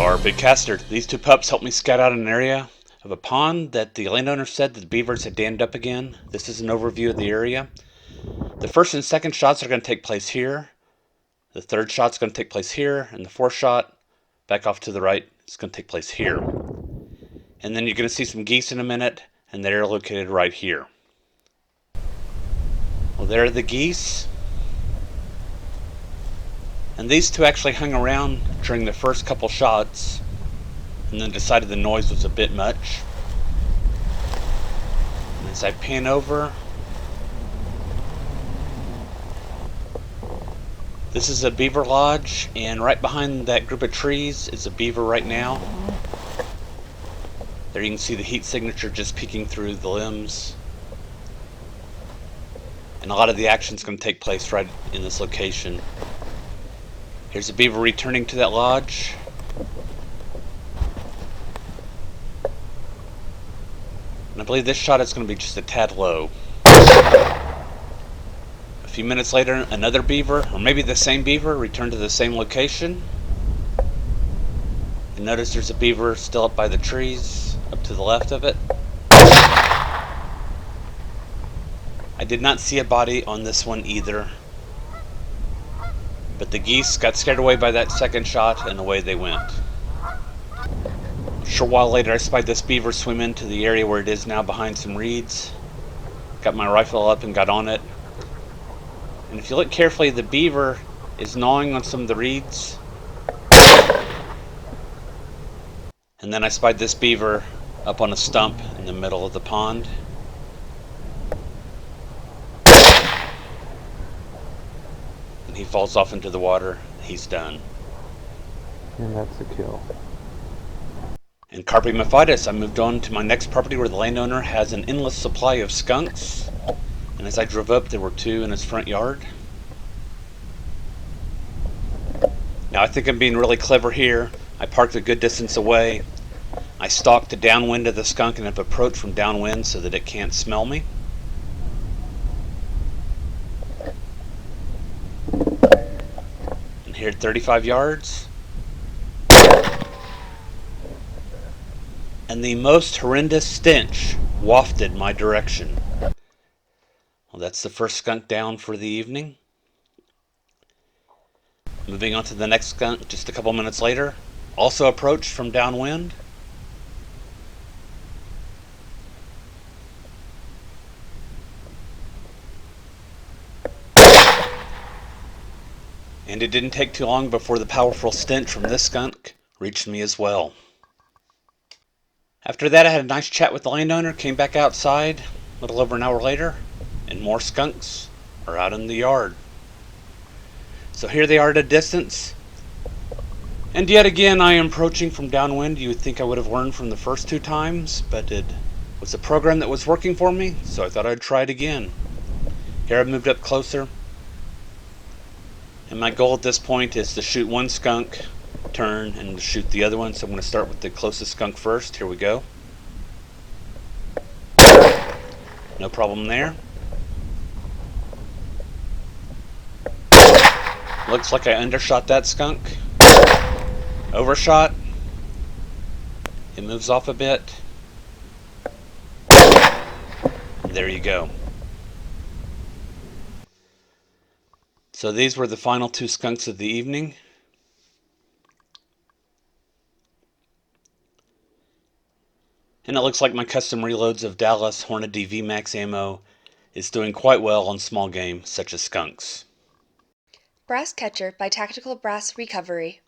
are Big Caster. These two pups helped me scout out an area of a pond that the landowner said that the beavers had dammed up again. This is an overview of the area. The first and second shots are going to take place here. The third shot's going to take place here, and the fourth shot, back off to the right, is going to take place here. And then you're going to see some geese in a minute, and they're located right here. Well, there are the geese. And these two actually hung around during the first couple shots and then decided the noise was a bit much. And as I pan over, this is a beaver lodge, and right behind that group of trees is a beaver right now. There you can see the heat signature just peeking through the limbs. And a lot of the action is going to take place right in this location. Here's a beaver returning to that lodge. And I believe this shot is going to be just a tad low. A few minutes later, another beaver, or maybe the same beaver, returned to the same location. And notice there's a beaver still up by the trees, up to the left of it. I did not see a body on this one either. But the geese got scared away by that second shot, and away they went. A short while later, I spied this beaver swim into the area where it is now behind some reeds. Got my rifle up and got on it. And if you look carefully, the beaver is gnawing on some of the reeds. And then I spied this beaver up on a stump in the middle of the pond. He falls off into the water. He's done. And that's a kill. And carpe mephitis, I moved on to my next property where the landowner has an endless supply of skunks. And as I drove up, there were two in his front yard. Now I think I'm being really clever here. I parked a good distance away. I stalked the downwind of the skunk and have approached from downwind so that it can't smell me. Here at 35 yards. And the most horrendous stench wafted my direction. Well, that's the first skunk down for the evening. Moving on to the next skunk just a couple minutes later. Also approached from downwind. And it didn't take too long before the powerful stench from this skunk reached me as well. After that, I had a nice chat with the landowner, came back outside a little over an hour later, and more skunks are out in the yard. So here they are at a distance. And yet again, I am approaching from downwind. You would think I would have learned from the first two times, but it was a program that was working for me, so I thought I'd try it again. Here I've moved up closer. And my goal at this point is to shoot one skunk, turn, and shoot the other one. So I'm going to start with the closest skunk first. Here we go. No problem there. Looks like I undershot that skunk. Overshot. It moves off a bit. And there you go. So these were the final two skunks of the evening. And it looks like my custom reloads of Dallas Hornady VMAX ammo is doing quite well on small game such as skunks. Brass Catcher by Tactical Brass Recovery.